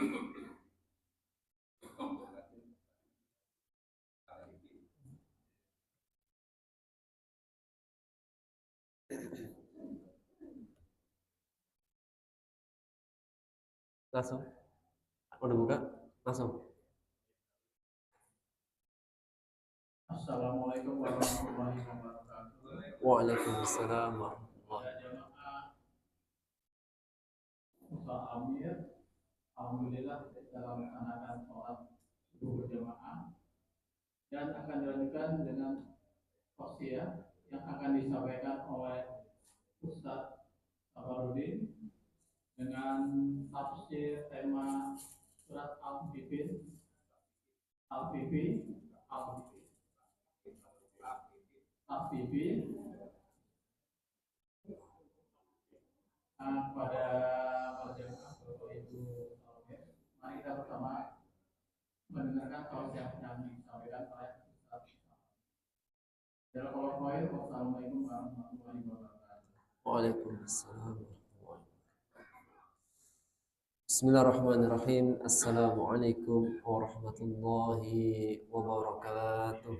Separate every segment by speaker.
Speaker 1: Langsung. Udah buka? Langsung.
Speaker 2: Assalamualaikum warahmatullahi wabarakatuh.
Speaker 1: Waalaikumsalam warahmatullahi
Speaker 2: Ustaz Amir, alhamdulillah dalam melaksanakan sholat subuh berjamaah dan akan dilanjutkan dengan tausiah yang akan disampaikan oleh Ustaz Sabarudin dengan tafsir tema surat Al-Fifin, Al-Fifin, Al-Fifin pada berjamaah Bapak Ibu. Mari kita bersama mendengarkan tausiah yang disampaikan oleh Ustaz. Wassalamualaikum warahmatullahi wabarakatuh.
Speaker 1: Waalaikumsalam. Bismillahirrahmanirrahim. Assalamualaikum warahmatullahi wabarakatuh.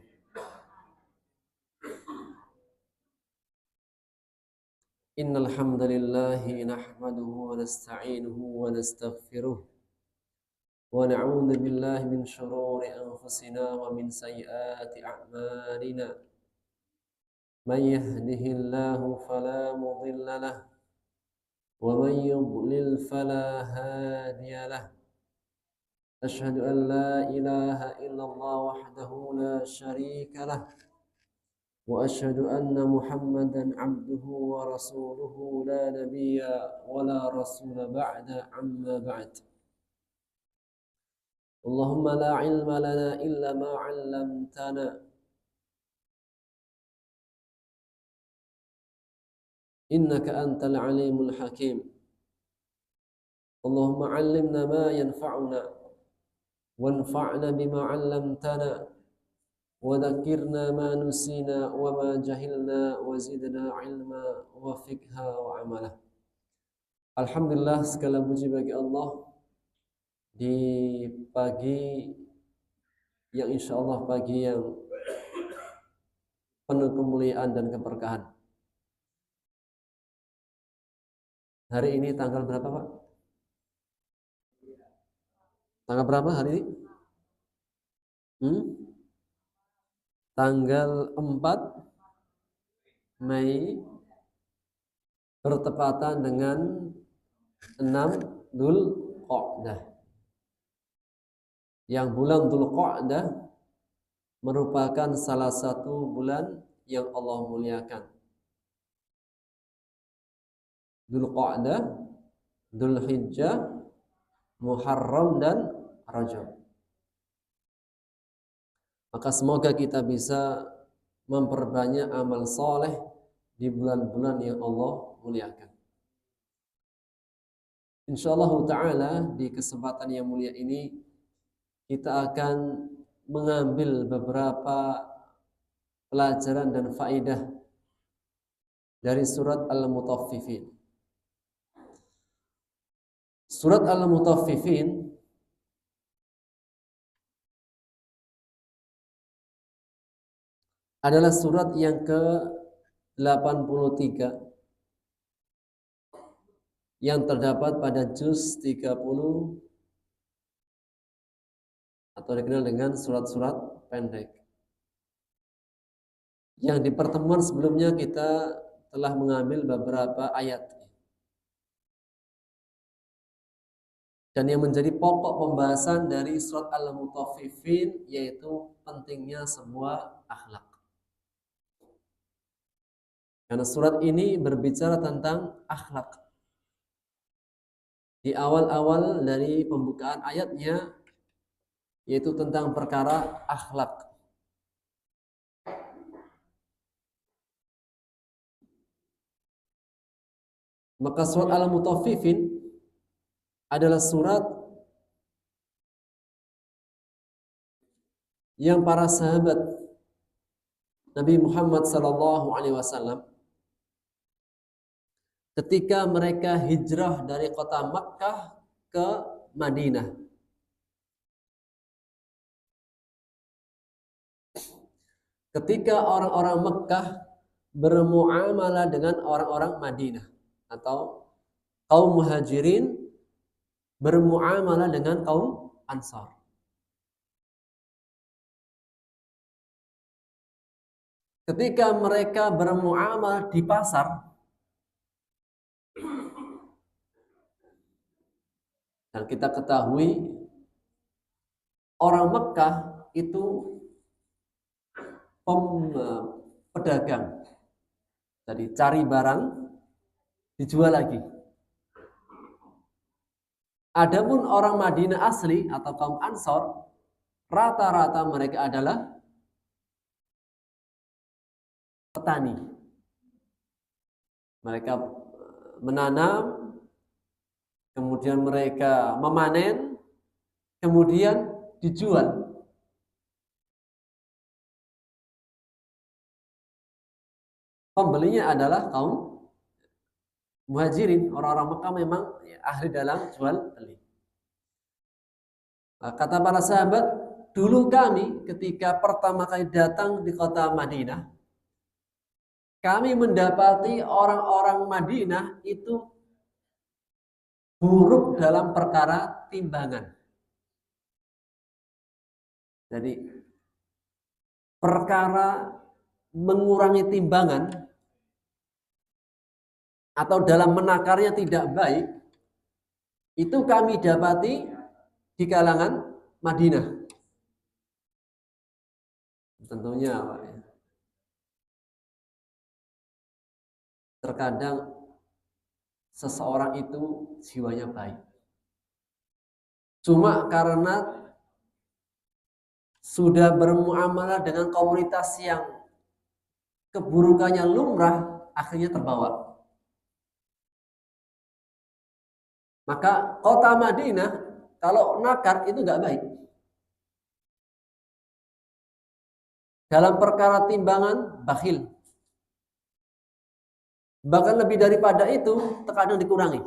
Speaker 1: Innal hamdalillah nahmaduhu wa nasta'inuhu wa nastaghfiruh wa na'udzu billahi min shururi anfusina wa min sayyiati a'malina. Man yahdihillahu fala mudilla lahu wa man yudlil fala hadiya lahu. Asyhadu an la ilaha illallah wahdahu la syarika lah wa asyhadu anna Muhammadan abduhu wa rasuluhu la nabiyya wa la rasula ba'da amma ba'd. Allahumma la ilma lana illa ma 'allamtana innaka antal alimul hakim. Allahumma 'allimna ma yanfa'una wanfa'na bima 'allamtana wa dhakkirna ma nusina wa ma jahilna wa zidna 'ilma wa fiqha wa amala. Alhamdulillah, segala puji bagi Allah di pagi yang insyaallah pagi yang penuh kemuliaan dan keberkahan. Hari ini tanggal berapa, Pak? Tanggal berapa hari ini? Tanggal 4 Mei bertepatan dengan 6 Dzulqa'dah. Yang bulan Dzulqa'dah merupakan salah satu bulan yang Allah muliakan. Dzulqa'dah, Dzulhijjah, Muharram dan Rajab. Maka semoga kita bisa memperbanyak amal soleh di bulan-bulan yang Allah muliakan. Insyaallah ta'ala di kesempatan yang mulia ini kita akan mengambil beberapa pelajaran dan faedah dari surat Al-Mutaffifin. Surat Al-Mutaffifin adalah surat yang ke-83 yang terdapat pada juz 30 atau dikenal dengan surat-surat pendek. Yang di pertemuan sebelumnya kita telah mengambil beberapa ayat. Dan yang menjadi pokok pembahasan dari surat Al-Mutaffifin yaitu pentingnya sebuah akhlak. Karena surat ini berbicara tentang akhlak. Di awal-awal dari pembukaan ayatnya yaitu tentang perkara akhlak. Maka surat Al-Mutaffifin adalah surat yang para sahabat Nabi Muhammad SAW ketika mereka hijrah dari kota Makkah ke Madinah. Ketika orang-orang Mekah bermuamalah dengan orang-orang Madinah atau kaum Muhajirin bermuamalah dengan kaum Ansar. Ketika mereka bermuamalah di pasar, dan kita ketahui orang Mekah itu pedagang. Jadi cari barang dijual lagi. Adapun orang Madinah asli atau kaum Ansor, rata-rata mereka adalah petani. Mereka menanam, kemudian mereka memanen, kemudian dijual. Pembelinya adalah kaum Muhajirin. Orang-orang Mekah memang ahli dalam jual beli. Kata para sahabat, dulu kami ketika pertama kali datang di kota Madinah, kami mendapati orang-orang Madinah itu buruk dalam perkara timbangan. Jadi perkara mengurangi timbangan atau dalam menakarnya tidak baik, itu kami dapati di kalangan Madinah. Tentunya Pak, ya. Terkadang seseorang itu jiwanya baik. Cuma karena sudah bermuamalah dengan komunitas yang keburukannya lumrah, akhirnya terbawa. Maka kota Madinah kalau nakar itu nggak baik. Dalam perkara timbangan, bakhil. Bahkan lebih daripada itu, terkadang dikurangi.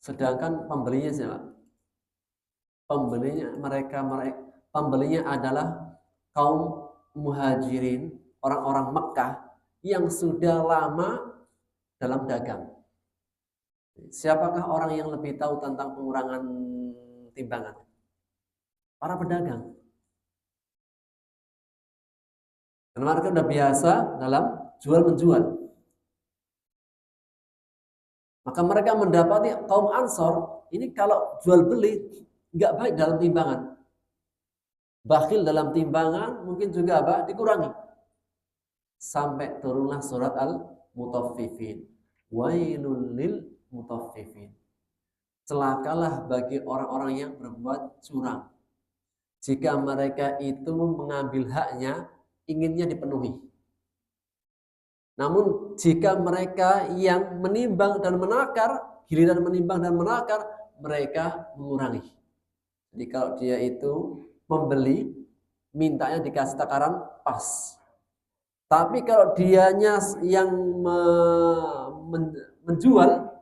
Speaker 1: Sedangkan pembelinya siapa? Pembelinya adalah kaum Muhajirin, orang-orang Mekah yang sudah lama dalam dagang. Siapakah orang yang lebih tahu tentang pengurangan timbangan? Para pedagang. Karena mereka sudah biasa dalam jual-menjual. Maka mereka mendapati kaum Ansor ini kalau jual beli nggak baik dalam timbangan. Bakhil dalam timbangan, mungkin juga dikurangi. Sampai turunlah surat Al-Mutaffifin. Wailul lil mutaffifin. Celakalah bagi orang-orang yang berbuat curang. Jika mereka itu mengambil haknya, inginnya dipenuhi. Namun jika mereka yang menimbang dan menakar, giliran menimbang dan menakar, mereka mengurangi. Jadi kalau dia itu membeli, mintanya dikasih takaran pas. Tapi kalau dianya yang menjual,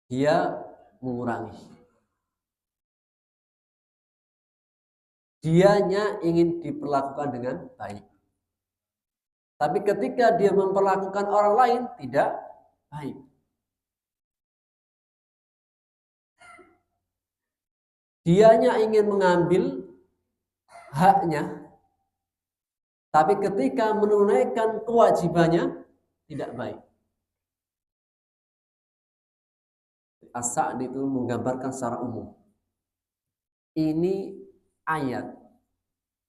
Speaker 1: dia mengurangi. Dianya ingin diperlakukan dengan baik. Tapi ketika dia memperlakukan orang lain, tidak baik. Dianya ingin mengambil haknya, tapi ketika menunaikan kewajibannya, tidak baik. As-Sa'di itu menggambarkan secara umum. Ini ayat,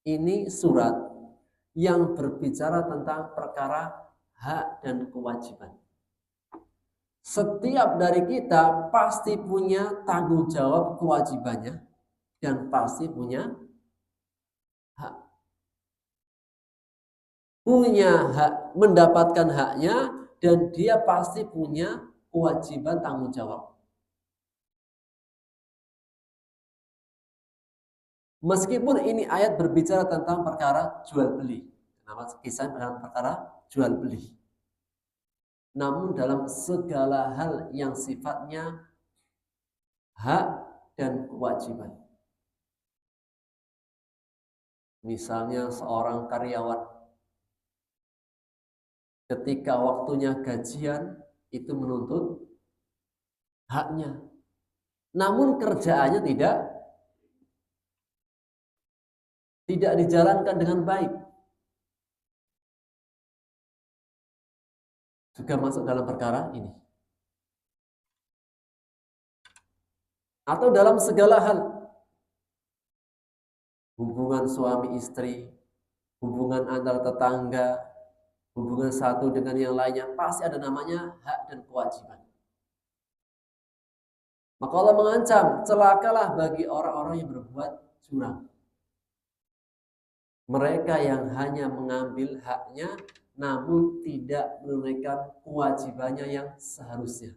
Speaker 1: ini surat yang berbicara tentang perkara hak dan kewajiban. Setiap dari kita pasti punya tanggung jawab kewajibannya dan pasti punya hak. Punya hak, mendapatkan haknya, dan dia pasti punya kewajiban tanggung jawab. Meskipun ini ayat berbicara tentang perkara jual beli. Kenapa kisah dalam perkara jual beli? namun dalam segala hal yang sifatnya hak dan kewajiban. Misalnya seorang karyawan ketika waktunya gajian itu menuntut haknya, namun kerjaannya tidak dijalankan dengan baik, juga masuk dalam perkara ini. Atau dalam segala hal, hubungan suami istri, hubungan antar tetangga, hubungan satu dengan yang lainnya, pasti ada namanya hak dan kewajiban. Maka Allah mengancam, celakalah bagi orang-orang yang berbuat curang. Mereka yang hanya mengambil haknya, namun tidak menunaikan kewajibannya yang seharusnya.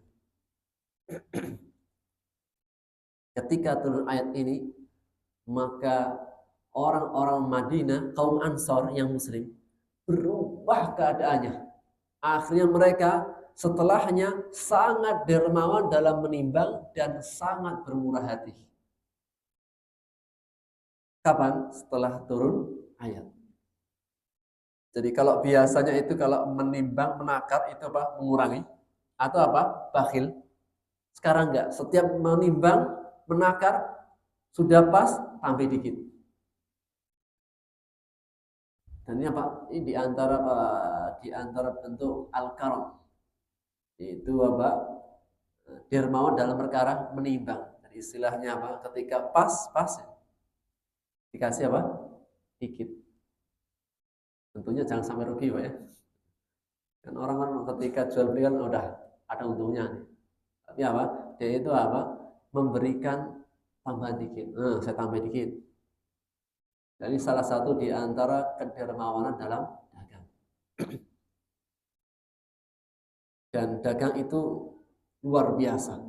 Speaker 1: Ketika turun ayat ini, maka orang-orang Madinah, kaum Ansor yang muslim, berubah keadaannya. Akhirnya mereka setelahnya sangat dermawan dalam menimbang dan sangat bermurah hati. Kapan? Setelah turun ayat. Jadi kalau biasanya itu kalau menimbang, menakar itu apa? Mengurangi. Atau apa? Bakhil. Sekarang enggak. Setiap menimbang, menakar, sudah pas, tambah dikit. Dan ini apa? Ini di antara bentuk al-karam. Itu apa? Dermawan dalam perkara menimbang. Jadi istilahnya apa? Ketika pas dikasih apa? Dikit. Tentunya jangan sampai rugi, Pak ya. Kan orang ketika jual beli kan udah ada untungnya nih. Tapi apa? Dia itu apa? Memberikan tambahan dikit. Saya tambah dikit. Dan ini salah satu di antara kedermawanan dalam dagang. Dan dagang itu luar biasa.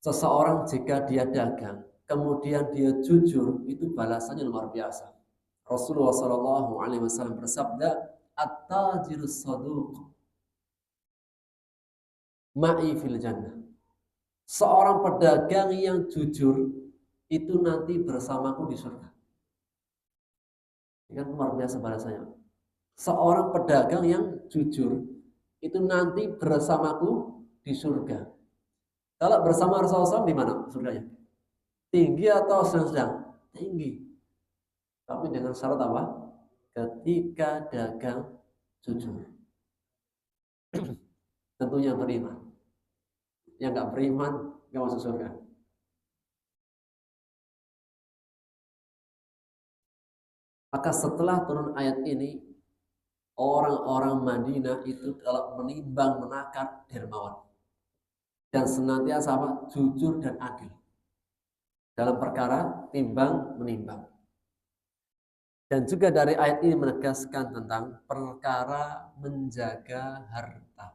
Speaker 1: Seseorang jika dia dagang, kemudian dia jujur, itu balasannya luar biasa. Rasulullah SAW bersabda, "At-tajirus saduq ma'i fil jannah." Seorang pedagang yang jujur itu nanti bersamaku di surga. Ini kan luar biasa balasannya. Seorang pedagang yang jujur itu nanti bersamaku di surga. Kalau bersama Rasulullah SAW di mana surganya? Tinggi atau sedang? Tinggi. Tapi dengan syarat apa? Ketika dagang jujur. Tentunya beriman. Yang nggak beriman nggak masuk surga. Maka setelah turun ayat ini, orang-orang Madinah itu kalau menimbang menakar dermawan dan senantiasa apa? Jujur dan adil dalam perkara timbang menimbang. Dan juga dari ayat ini menegaskan tentang perkara menjaga harta.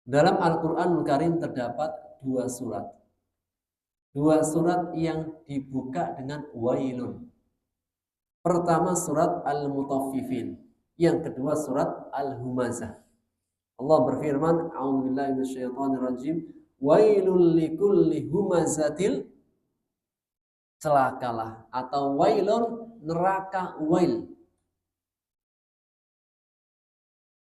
Speaker 1: Dalam Al-Quranul Karim terdapat dua surat. Dua surat yang dibuka dengan wailun. Pertama surat Al-Mutaffifin. Yang kedua surat Al-Humazah. Allah berfirman, "A'udzubillahi minasyaitonirrajim. Wailul likulli humazatil." Celakalah, atau wailun, neraka wail.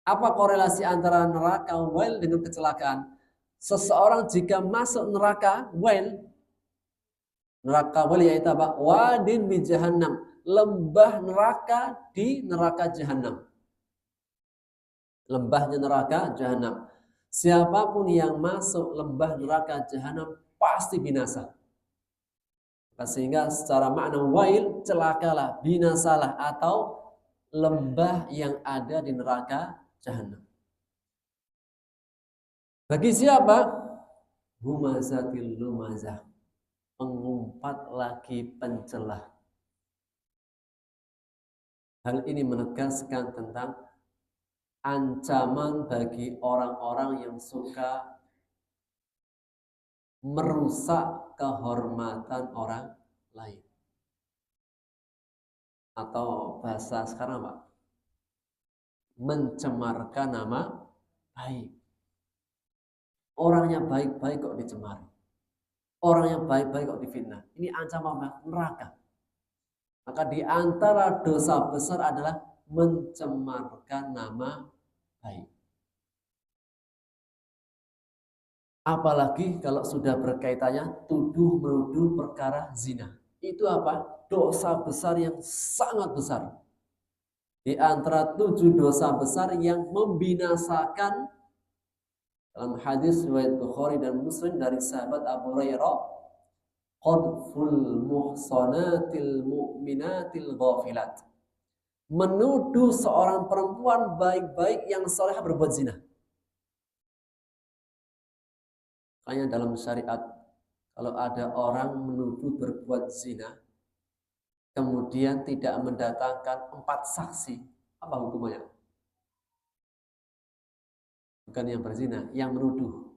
Speaker 1: Apa korelasi antara neraka wail dengan kecelakaan? Seseorang jika masuk neraka wail yaitu apa? Wadin bi jahannam, lembah neraka di neraka jahanam. Lembahnya neraka jahanam. Siapapun yang masuk lembah neraka jahanam pasti binasa. Sehingga secara makna wail, celakalah, binasalah, atau lembah yang ada di neraka jahanam. Bagi siapa? Humazatil lumazah, pengumpat lagi pencelah. Hal ini menegaskan tentang ancaman bagi orang-orang yang suka merusak kehormatan orang lain. Atau bahasa sekarang Pak, mencemarkan nama baik. Orangnya baik-baik kok dicemari. Orangnya baik-baik kok difitnah. Ini ancaman neraka. Maka di antara dosa besar adalah mencemarkan nama baik. Apalagi kalau sudah berkaitannya tuduh menuduh perkara zina. Itu apa? Dosa besar yang sangat besar. Di antara 7 dosa besar yang membinasakan, dalam hadis riwayat Bukhari dan Muslim dari sahabat Abu Hurairah, qadful muhsanatil mu'minatil ghafilat. Menuduh seorang perempuan baik-baik yang saleh berbuat zina. Makanya dalam syariat, kalau ada orang menuduh berbuat zina, kemudian tidak mendatangkan 4 saksi, apa hukumannya? Bukan yang berzina, yang menuduh.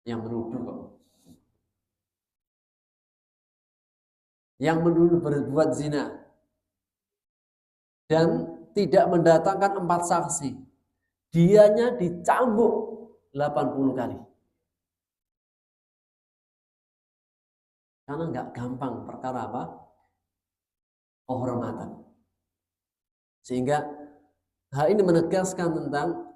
Speaker 1: Yang menuduh kok. Yang menuduh berbuat zina dan tidak mendatangkan 4 saksi, dianya dicambuk 80 kali. Karena nggak gampang perkara apa? Kehormatan. Sehingga hal ini menegaskan tentang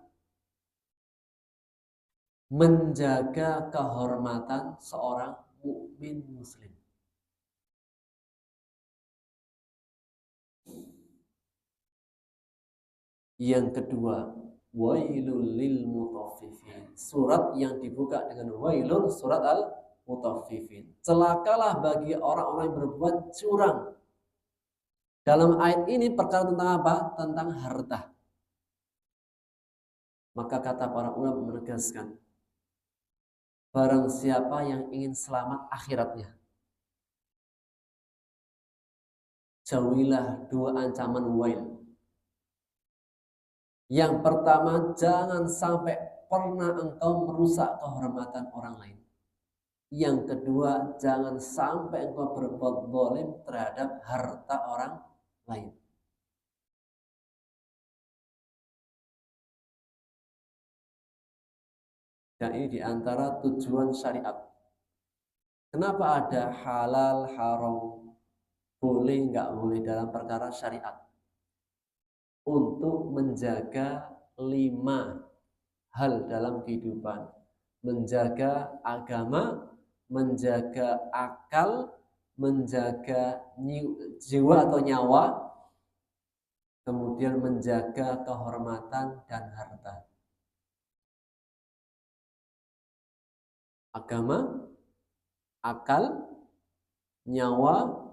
Speaker 1: menjaga kehormatan seorang mukmin muslim. Yang kedua, wailul lil mutaffifin. Surat yang dibuka dengan wailun, surat al-mutaffifin. Celakalah bagi orang-orang yang berbuat curang. Dalam ayat ini perkara tentang apa? Tentang harta. Maka kata para ulama menegaskan, barang siapa yang ingin selamat akhiratnya, jauhilah 2 ancaman wail. Yang pertama, jangan sampai pernah engkau merusak kehormatan orang lain. Yang kedua, jangan sampai engkau berbuat zalim terhadap harta orang lain. Dan ini diantara tujuan syariat. Kenapa ada halal, haram, boleh, nggak boleh dalam perkara syariat? Untuk menjaga 5 hal dalam kehidupan. Menjaga agama, menjaga akal, menjaga jiwa atau nyawa, kemudian menjaga kehormatan dan harta. Agama, akal, nyawa,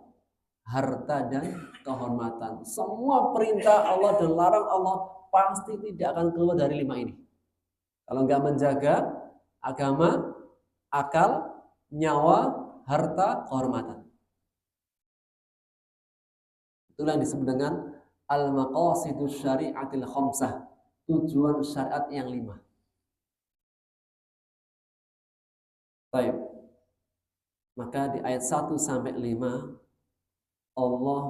Speaker 1: harta, dan kehormatan. Semua perintah Allah dan larang Allah pasti tidak akan keluar dari 5 ini. Kalau nggak menjaga agama, akal, nyawa, harta, kehormatan. Itulah yang disebut dengan al-maqasidus syari'atil khamsah. Tujuan syariat yang 5. Baik. Maka di ayat 1 sampai 5 Allah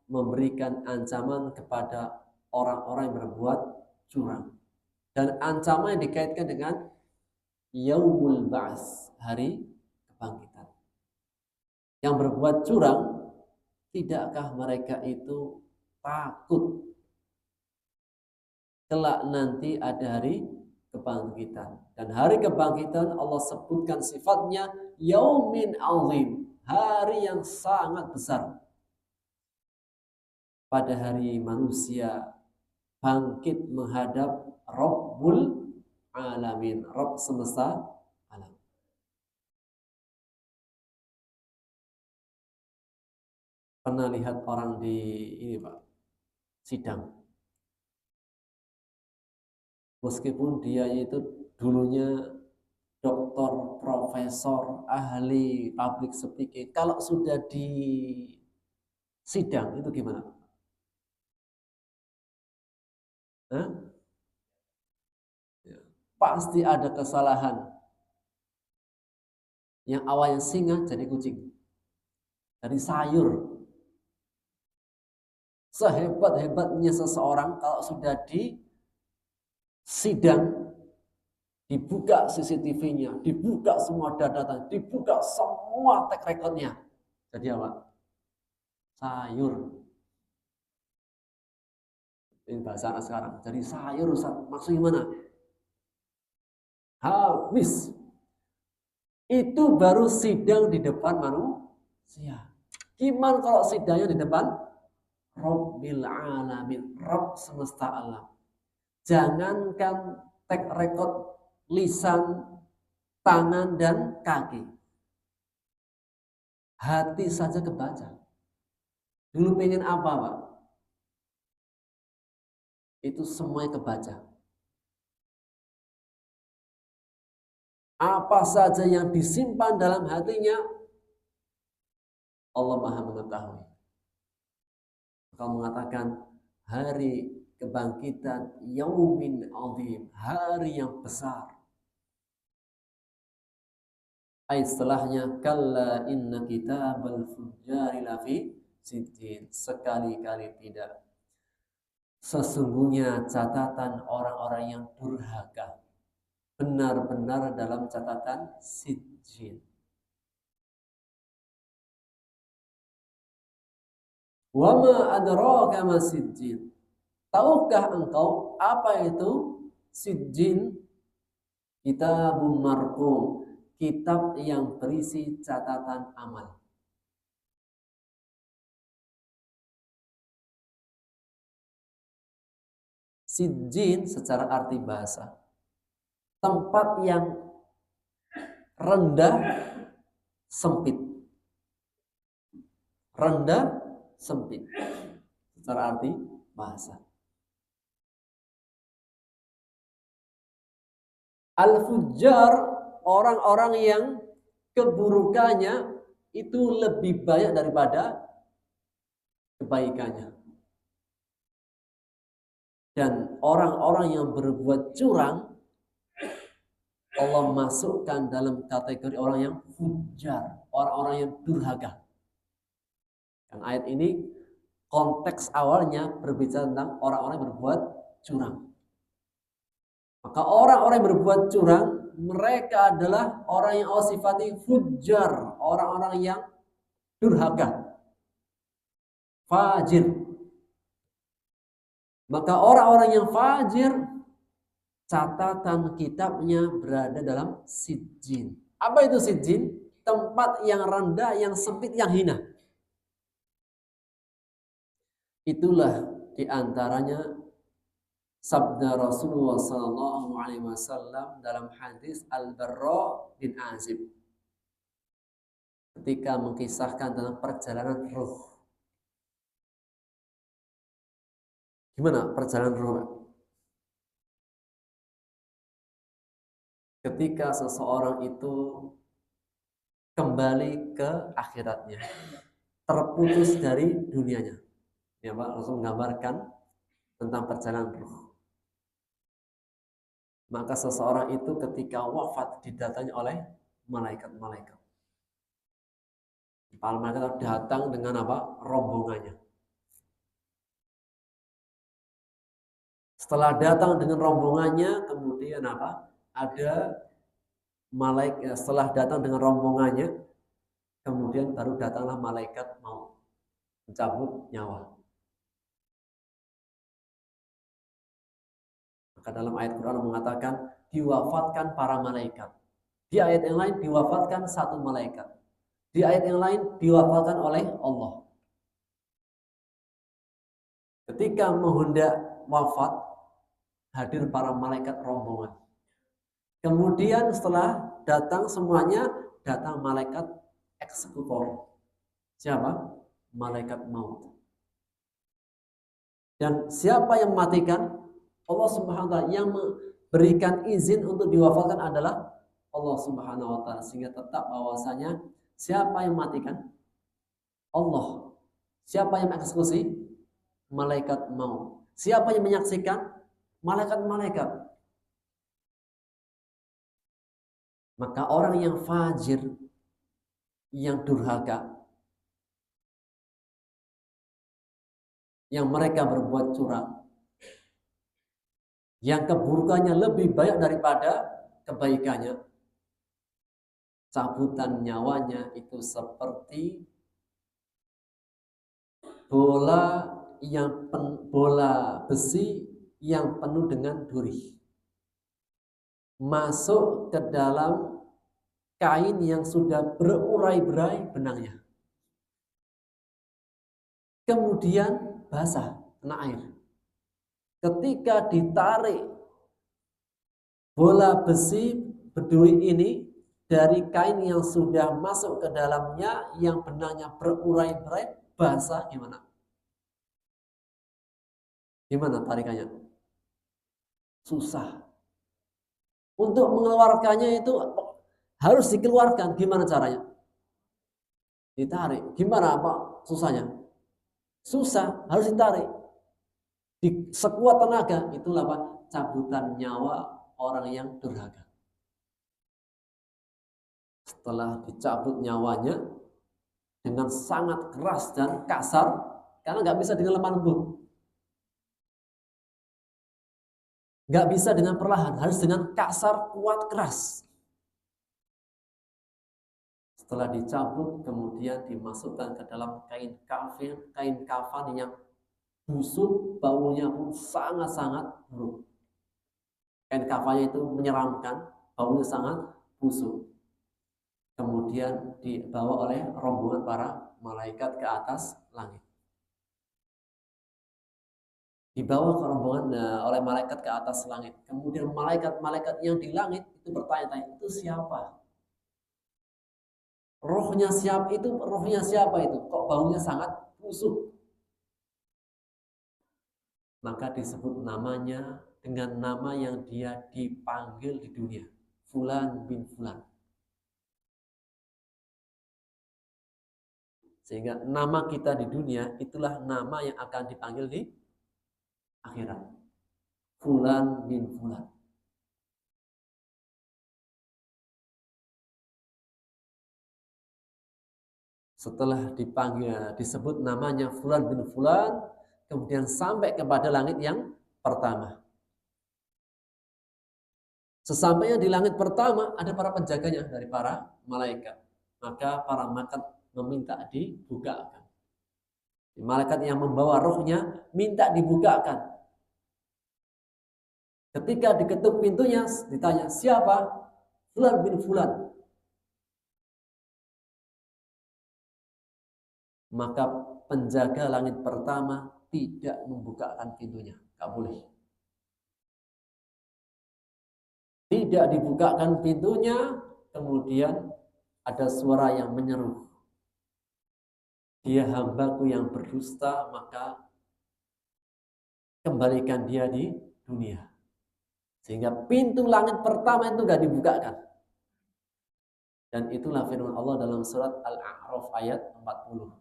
Speaker 1: memberikan ancaman kepada orang-orang yang berbuat curang. Dan ancaman yang dikaitkan dengan yaumul ba'ts, hari kebangkitan. Yang berbuat curang, tidakkah mereka itu takut kelak nanti ada hari kebangkitan? Dan hari kebangkitan Allah sebutkan sifatnya yaumin azim, hari yang sangat besar. Pada hari manusia bangkit menghadap Rabbul Alamin, Rabb semesta alam. Pernah lihat orang di ini Pak, sidang. Meskipun dia itu dulunya doktor, profesor, ahli public speaking, kalau sudah di sidang itu gimana? Hah? Ya. Pasti ada kesalahan. Yang awalnya singa jadi kucing, dari sayur. Sehebat-hebatnya seseorang kalau sudah di sidang, dibuka CCTV-nya, dibuka semua data, dibuka semua track record-nya. Jadi apa? Sayur. Ini bahasa sekarang. Jadi sayur, Ustaz. Maksudnya gimana? Habis. Itu baru sidang di depan manusia. Gimana kalau sidangnya di depan Rabbil Alamin, Rabb semesta alam. Jangankan track record lisan, tangan, dan kaki. Hati saja kebaca. Dulu pengen apa, Pak? Itu semuanya kebaca. Apa saja yang disimpan dalam hatinya, Allah Maha mengetahui. Kalau mengatakan hari kebangkitan yaumin azim, hari yang besar. Setelahnya kalla inna kitabal fujjari lafi sijjin. Sekali-kali tidak. Sesungguhnya catatan orang-orang yang durhaka benar-benar dalam catatan sijjin. Wa ma adraka ma sijjin. Tahukah engkau apa itu sijjin? Kitabun marqum, kitab yang berisi catatan amal. Sijjin secara arti bahasa, tempat yang rendah, sempit. Rendah, sempit. Secara arti bahasa. Al-fujjar, orang-orang yang keburukannya itu lebih banyak daripada kebaikannya. Dan orang-orang yang berbuat curang, Allah masukkan dalam kategori orang yang fujjar, orang-orang yang durhaka. Yang ayat ini konteks awalnya berbicara tentang orang-orang yang berbuat curang. Maka orang-orang yang berbuat curang, mereka adalah orang yang Allah sifati fujjar, orang-orang yang durhaka, fajir. Maka orang-orang yang fajir, catatan kitabnya berada dalam sijjin. Apa itu sijjin? Tempat yang rendah, yang sempit, yang hina. Itulah diantaranya sabda Rasulullah SAW dalam hadis Al-Barra bin Azib ketika mengkisahkan tentang perjalanan ruh. Gimana perjalanan ruh? Ketika seseorang itu kembali ke akhiratnya, terputus dari dunianya. Ya Pak, Rasul menggambarkan tentang perjalanan ruh. Maka seseorang itu ketika wafat didatangi oleh malaikat-malaikat. Para malaikat datang dengan apa? Rombongannya. Setelah datang dengan rombongannya, kemudian apa? Ada malaikat. Setelah datang dengan rombongannya, kemudian baru datanglah malaikat mau mencabut nyawa. Maka dalam ayat Quran mengatakan diwafatkan para malaikat. Di ayat yang lain diwafatkan satu malaikat. Di ayat yang lain diwafatkan oleh Allah. Ketika menghendak wafat, hadir para malaikat rombongan. Kemudian setelah datang semuanya, datang malaikat eksekutor. Siapa? Malaikat maut. Dan siapa yang mematikan? Allah Subhanahu wa taala. Yang memberikan izin untuk diwafatkan adalah Allah Subhanahu wa taala, sehingga tetap bahwasanya siapa yang mematikan? Allah. Siapa yang mengeksekusi? Malaikat maut. Siapa yang menyaksikan? Malaikat-malaikat. Maka orang yang fajir, yang durhaka, yang mereka berbuat curang, yang keburukannya lebih banyak daripada kebaikannya, cabutan nyawanya itu seperti bola bola besi yang penuh dengan duri masuk ke dalam kain yang sudah berurai-urai benangnya, kemudian basah kena air. Ketika ditarik bola besi berduri ini dari kain yang sudah masuk ke dalamnya, yang benangnya berurai-urai basah, gimana? Gimana tarikannya? Susah. Untuk mengeluarkannya itu harus dikeluarkan. Gimana caranya? Ditarik. Gimana apa susahnya? Susah, harus ditarik. Di sekuat tenaga. Itulah apa? Cabutan nyawa orang yang durhaka. Setelah dicabut nyawanya dengan sangat keras dan kasar, karena nggak bisa dengan lemah lembut, nggak bisa dengan perlahan, harus dengan kasar, kuat, keras. Setelah dicabut, kemudian dimasukkan ke dalam kain kafan yang busuk, baunya pun sangat-sangat buruk. Kain kafannya itu menyeramkan, baunya sangat busuk. Kemudian dibawa oleh rombongan para malaikat ke atas langit. Dibawa ke rombongan oleh malaikat ke atas langit. Kemudian malaikat-malaikat yang di langit itu bertanya-tanya, itu siapa? Rohnya siapa itu? Kok baunya sangat busuk? Maka disebut namanya dengan nama yang dia dipanggil di dunia, Fulan bin Fulan. Sehingga nama kita di dunia itulah nama yang akan dipanggil di akhirat. Fulan bin Fulan. Setelah dipanggil, disebut namanya Fulan bin Fulan, kemudian sampai kepada langit yang pertama. Sesampainya di langit pertama, ada para penjaganya dari para malaikat. Maka para malaikat meminta dibukakan. Malaikat yang membawa rohnya minta dibukakan. Ketika diketuk pintunya, ditanya, siapa? Fulan bin Fulan. Maka penjaga langit pertama tidak membukakan pintunya. Gak boleh. Tidak dibukakan pintunya, kemudian ada suara yang menyeru. Dia hambaku yang berdusta, maka kembalikan dia di dunia. Sehingga pintu langit pertama itu gak dibukakan. Dan itulah firman Allah dalam surat Al-A'raf ayat 40.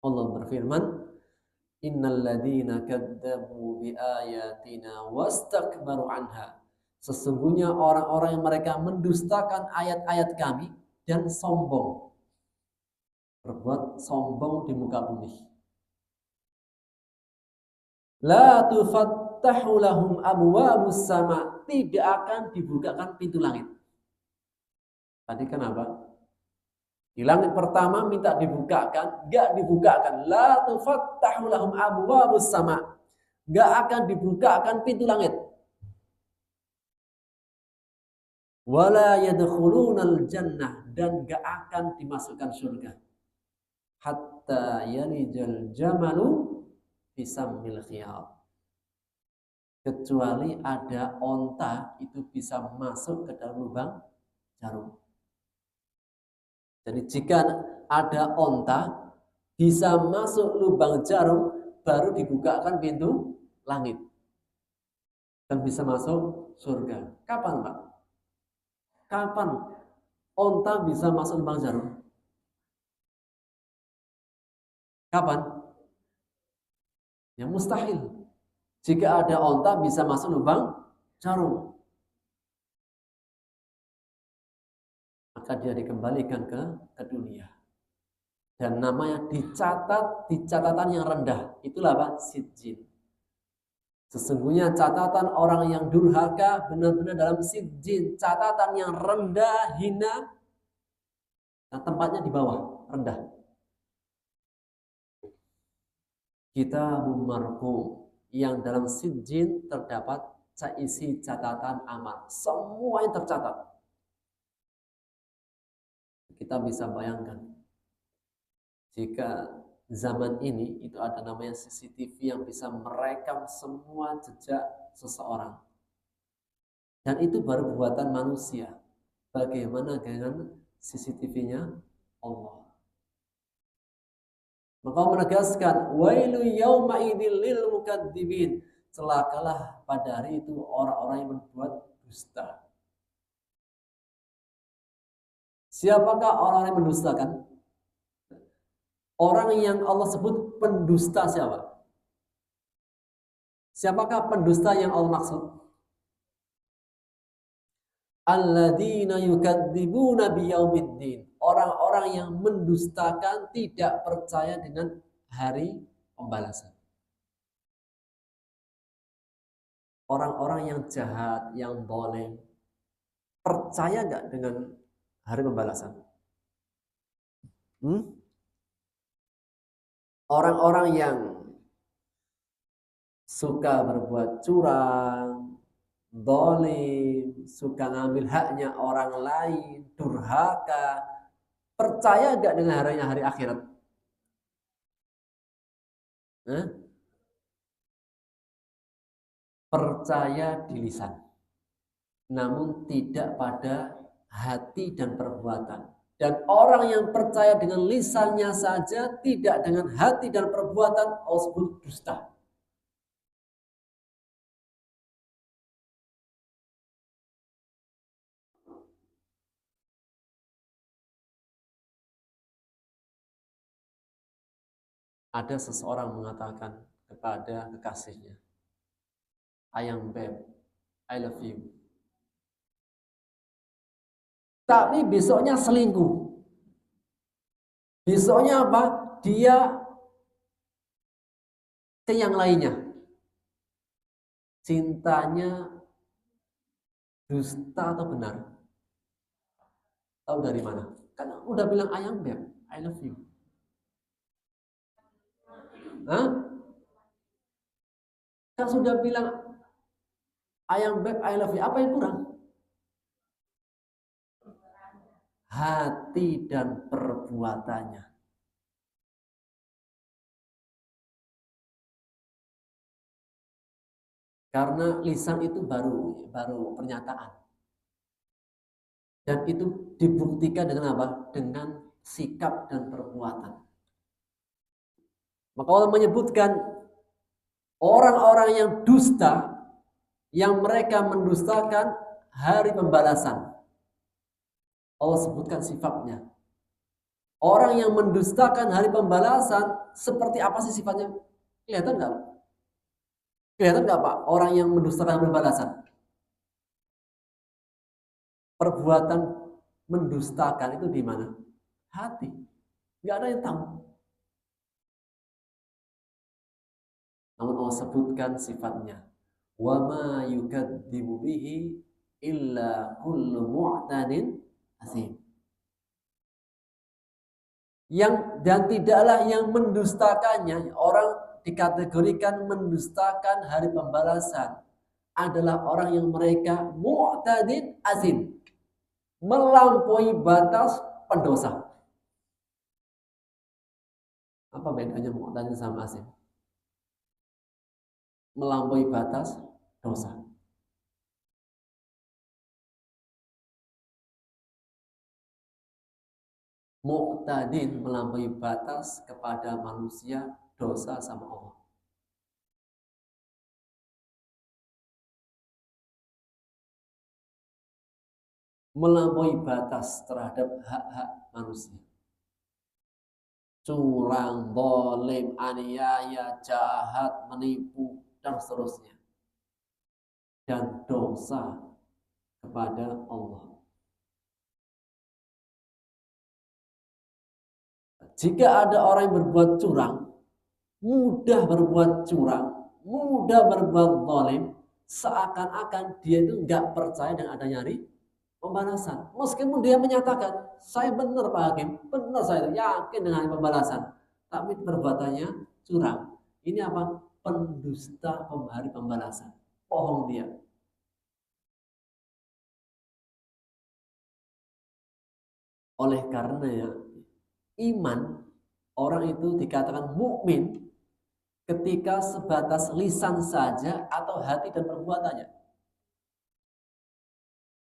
Speaker 1: Allah berfirman, innal ladzina kadzdzabu biayatina wastakbaru anha. Sesungguhnya orang-orang yang mereka mendustakan ayat-ayat kami dan sombong. Berbuat sombong di muka bumi. La tufattahu lahum abwabus sama. Tidak akan dibukakan pintu langit. Tadi kenapa? Di langit pertama minta dibukakan, enggak dibukakan. La tufattahu lahum abwabus sama. Enggak akan dibukakan pintu langit. Wala yadkhulunal jannah, dan enggak akan dimasukkan surga. Hatta yalijal jamalu fisammil khiyat. Kecuali ada onta itu bisa masuk ke dalam lubang jarum. Jadi jika ada onta bisa masuk lubang jarum, baru dibukakan pintu langit dan bisa masuk surga. Kapan, Pak? Kapan onta bisa masuk lubang jarum? Kapan? Ya mustahil. Jika ada onta bisa masuk lubang jarum, maka dia dikembalikan ke dunia. Dan namanya dicatat di catatan yang rendah. Itulah apa? Sijjin. Sesungguhnya catatan orang yang durhaka benar-benar dalam sijjin. Catatan yang rendah, hina. Nah, tempatnya di bawah, rendah. Kitabun marqum, yang dalam sijjin terdapat isi catatan amal. Semua yang tercatat. Kita bisa bayangkan. Jika zaman ini itu ada namanya CCTV yang bisa merekam semua jejak seseorang. Dan itu baru buatan manusia. Bagaimana dengan CCTV-nya Allah? Maka menegaskan wailu yauma idzil lil mukadzibin. Celakalah pada hari itu orang-orang yang berbuat dusta. Siapakah orang yang mendustakan? Orang yang Allah sebut pendusta siapa? Siapakah pendusta yang Allah maksud? Alladzina yukadzibuna biyaumiddin. Orang-orang yang mendustakan, tidak percaya dengan hari pembalasan. Orang-orang yang jahat, yang zalim, percaya nggak dengan hari pembalasan? Orang-orang yang suka berbuat curang, zalim, suka ngambil haknya orang lain, durhaka, percaya nggak dengan hari akhirat? Percaya di lisan, namun tidak pada hati dan perbuatan. Dan orang yang percaya dengan lisannya saja, tidak dengan hati dan perbuatan, Allah sebut dusta. Ada seseorang mengatakan kepada kekasihnya, "Ayang beb, I love you." Tapi besoknya selingkuh. Besoknya apa? Dia ke yang lainnya. Cintanya dusta atau benar? Tahu dari mana? Kan udah bilang ayang beb, I love you. Kan sudah bilang ayang beb, I love you. Apa yang kurang? Hati dan perbuatannya. Karena lisan itu baru pernyataan. Dan itu dibuktikan dengan apa? Dengan sikap dan perbuatan. Maka Allah menyebutkan orang-orang yang dusta, yang mereka mendustakan hari pembalasan. Allah sebutkan sifatnya. Orang yang mendustakan hari pembalasan, seperti apa sih sifatnya? Kelihatan nggak? Kelihatan nggak Pak? Orang yang mendustakan hari pembalasan. Perbuatan mendustakan itu di mana? Hati. Nggak ada yang tahu. Namun Allah sebutkan sifatnya. Wa ma yukadzibu bihi illa kullu mu'tadin asim. Dan tidaklah yang mendustakannya, orang dikategorikan mendustakan hari pembalasan adalah orang yang mereka mu'tadin asim, melampaui batas pendosa. Apa bedanya mu'tadin sama asim? Melampaui batas dosa. Mu'tadin melampaui batas kepada manusia, dosa sama Allah. Melampaui batas terhadap hak-hak manusia. Curang, zalim, aniaya, jahat, menipu, dan seterusnya. Dan dosa kepada Allah. Jika ada orang yang berbuat curang, mudah berbuat curang, mudah berbuat zalim, seakan-akan dia itu nggak percaya dengan adanya hari pembalasan. Meskipun dia menyatakan, saya benar Pak Hakim, benar saya yakin dengan pembalasan, tapi perbuatannya curang. Ini apa? Pendusta hari pembalasan. Bohong dia. Oleh karena ya, iman orang itu dikatakan mukmin ketika sebatas lisan saja atau hati dan perbuatannya.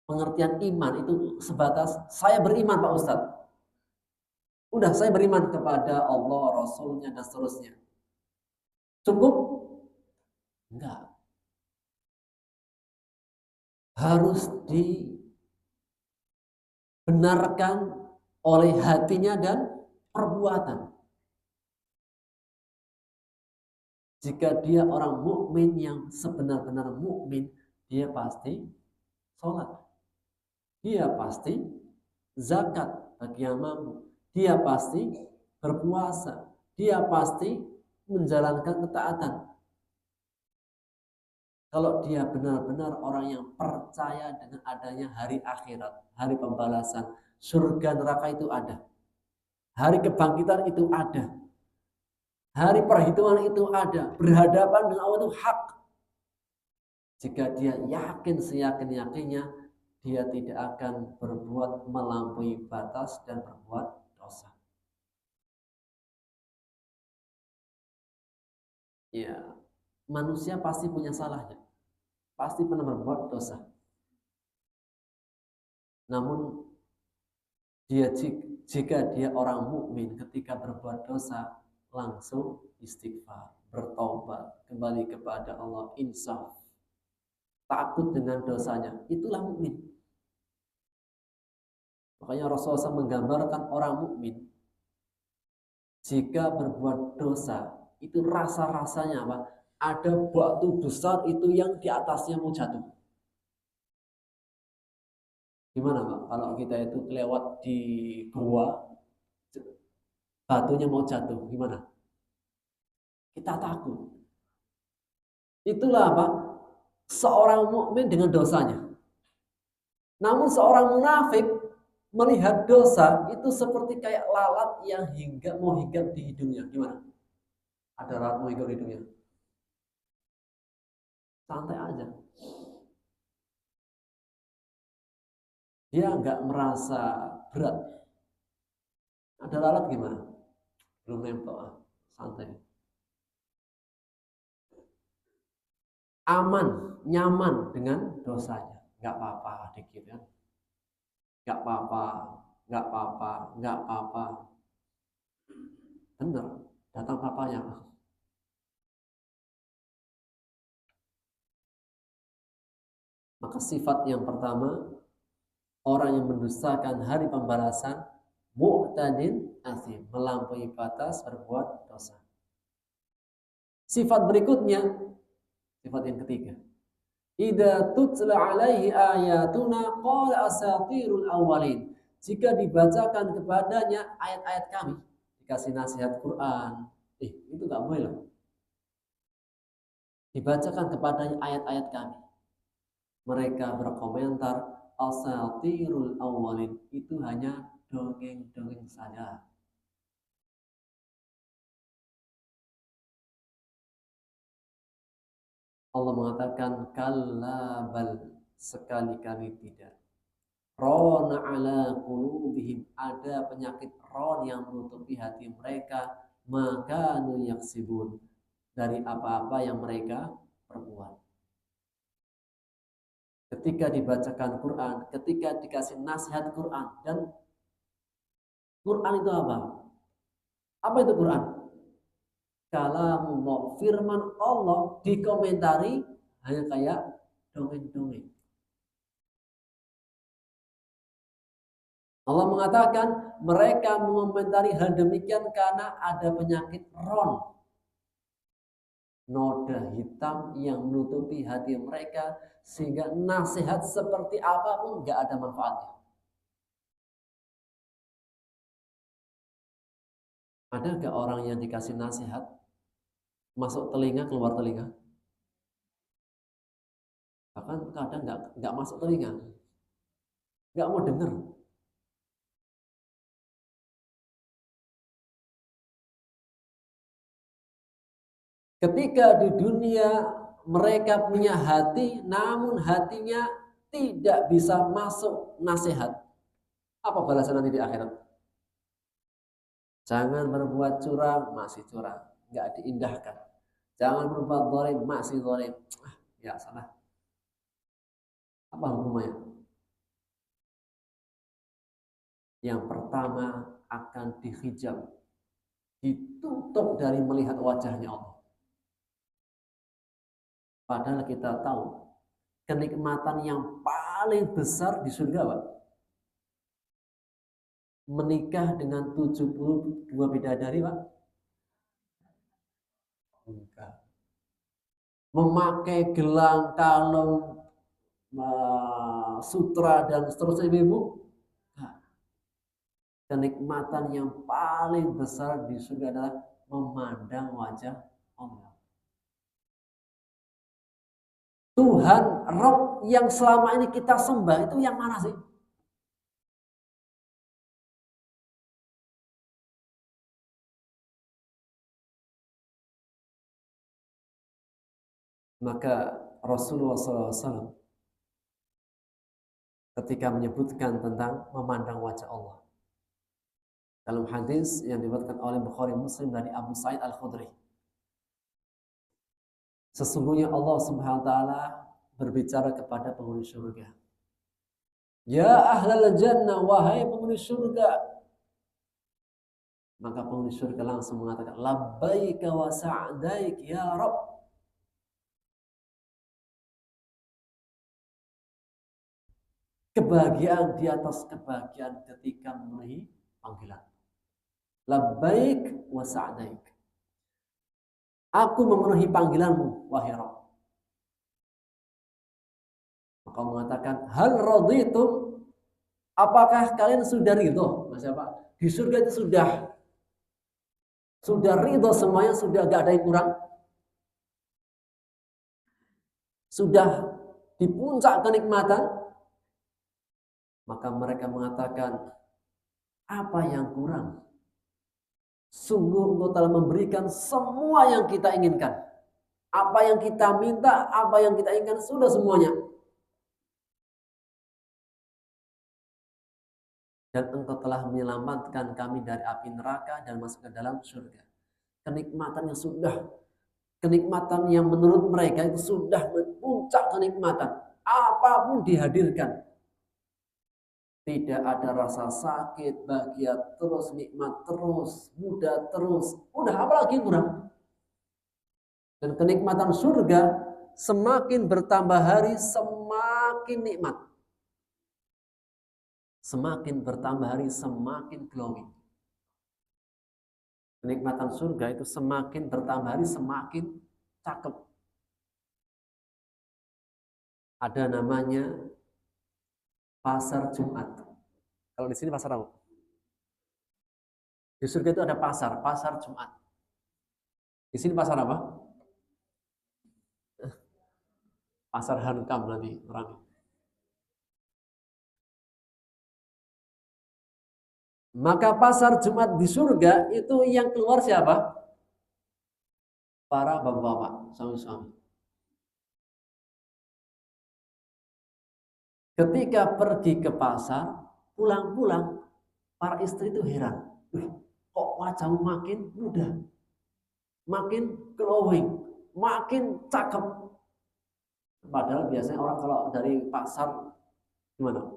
Speaker 1: Pengertian iman itu sebatas saya beriman Pak Ustadz. Udah saya beriman kepada Allah, Rasulnya dan seterusnya. Cukup? Enggak. Harus dibenarkan oleh hatinya dan perbuatan. Jika dia orang mukmin yang sebenar-benar mukmin, dia pasti sholat. Dia pasti zakat bagi yang mampu. Dia pasti berpuasa. Dia pasti menjalankan ketaatan. Kalau dia benar-benar orang yang percaya dengan adanya hari akhirat, hari pembalasan, surga neraka itu ada. Hari kebangkitan itu ada. Hari perhitungan itu ada. Berhadapan dengan Allah itu hak. Jika dia yakin seyakin-yakinnya, dia tidak akan berbuat melampaui batas dan berbuat dosa. Ya, manusia pasti punya salahnya. Pasti pernah berbuat dosa. Namun jika dia orang mukmin ketika berbuat dosa langsung istighfar, bertobat, kembali kepada Allah, insaf, takut dengan dosanya, itulah mukmin. Makanya Rasulullah SAW menggambarkan orang mukmin jika berbuat dosa itu rasa-rasanya apa? Ada batu besar itu yang di atasnya mau jatuh. Gimana Pak? Kalau kita itu lewat di gua, batunya mau jatuh, gimana? Kita takut. Itulah apa? Seorang mukmin dengan dosanya. Namun seorang munafik melihat dosa itu seperti kayak lalat yang mau hinggap di hidungnya. Gimana? Ada lalat mau hinggap di hidungnya. Santai aja. Dia nggak merasa berat. Ada lalat gimana? Belum nempel, santai. Aman, nyaman dengan dosanya. Nggak apa-apa dikit kan. Nggak apa-apa, nggak apa-apa, nggak apa-apa. Bener, datang papanya. Maka sifat yang pertama, orang yang mendustakan hari pembalasan, mu'tadin athim, melampaui batas berbuat dosa. Sifat berikutnya, sifat yang ketiga, idza tutla alaihi ayatuna qala asatirul awwalin. Jika dibacakan kepadanya ayat-ayat kami, dikasih nasihat Quran, itu nggak boleh loh. Dibacakan kepadanya ayat-ayat kami, mereka berkomentar asatirul awwalin, itu hanya dongeng-dongeng saja. Allah mengatakan kalla bal, sekali-kali tidak. Rona ala qulubihim, ada penyakit ron yang menutupi hati mereka, maka yaksibun, dari apa-apa yang mereka perbuat. Ketika dibacakan Quran, ketika dikasih nasihat Quran, dan Quran itu apa? Apa itu Quran? Kalamullah, firman Allah dikomentari hanya kayak dongeng-dongeng. Allah mengatakan mereka mengomentari hal demikian karena ada penyakit ron, noda hitam yang menutupi hati mereka, sehingga nasihat seperti apapun nggak ada manfaatnya. Ada nggak orang yang dikasih nasihat masuk telinga keluar telinga? Bahkan kadang nggak masuk telinga, nggak mau dengar. Ketika di dunia mereka punya hati, namun hatinya tidak bisa masuk nasihat. Apa balasan nanti di akhirat? Jangan berbuat curang, masih curang, nggak diindahkan. Jangan berbuat zalim, masih zalim. Ya salah. Apa hukumnya? Yang pertama akan dihijab, ditutup dari melihat wajahnya Allah. Padahal kita tahu kenikmatan yang paling besar di surga, Pak. Menikah dengan 72 bidadari, Pak. Enggak. Memakai gelang, kalung, sutra dan seterusnya, Ibu. Nah, kenikmatan yang paling besar di surga adalah memandang wajah Allah. Tuhan, Rob yang selama ini kita sembah itu yang mana sih? Maka Rasulullah SAW ketika menyebutkan tentang memandang wajah Allah, dalam hadis yang diriwayatkan oleh Bukhari Muslim dari Abu Sa'id Al-Khudri, sesungguhnya Allah Subhanahu wa taala berbicara kepada penghuni surga. Ya ahlal jannah, wahai penghuni surga. Maka penghuni surga langsung mengatakan, labbaika wa sa'daik ya Rabb. Kebahagiaan di atas kebahagiaan ketika memenuhi panggilan. Labbaik wa sa'daik. Aku memenuhi panggilanmu, wahai Rabb. Maka mengatakan, hal raditum, apakah kalian sudah ridho? Maksudnya apa? Di surga itu sudah ridho semuanya, sudah gak ada yang kurang. Sudah di puncak kenikmatan. Maka mereka mengatakan, apa yang kurang? Sungguh Engkau telah memberikan semua yang kita inginkan. Apa yang kita minta, apa yang kita inginkan, sudah semuanya. Dan Engkau telah menyelamatkan kami dari api neraka dan masuk ke dalam surga. Kenikmatan yang menurut mereka itu sudah puncak kenikmatan. Apapun dihadirkan. Tidak ada rasa sakit, bahagia terus, nikmat terus, muda terus. Udah apalagi kurang? Dan kenikmatan surga semakin bertambah hari semakin nikmat. Semakin bertambah hari semakin glowing. Kenikmatan surga itu semakin bertambah hari semakin cakep. Ada namanya pasar Jumat. Kalau di sini pasar apa? Di surga itu ada pasar Jumat. Di sini pasar apa? Pasar Hankam nanti orang. Maka pasar Jumat di surga itu yang keluar siapa? Para bapak-bapak, suami-suami. Ketika pergi ke pasar, pulang-pulang, para istri itu heran. Kok wajahmu makin muda, makin glowing, makin cakep. Padahal biasanya orang kalau dari pasar, gimana?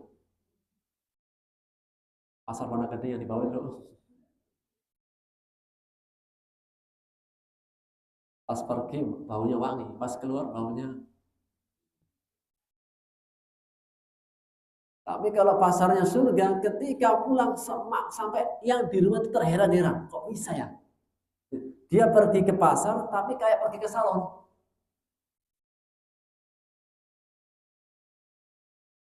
Speaker 1: Pasar Pondok Gede yang dibawa itu. Pas pergi baunya wangi, pas keluar baunya. Tapi kalau pasarnya surga, ketika pulang sampai yang di rumah itu terheran-heran, kok bisa ya? Dia pergi ke pasar, tapi kayak pergi ke salon.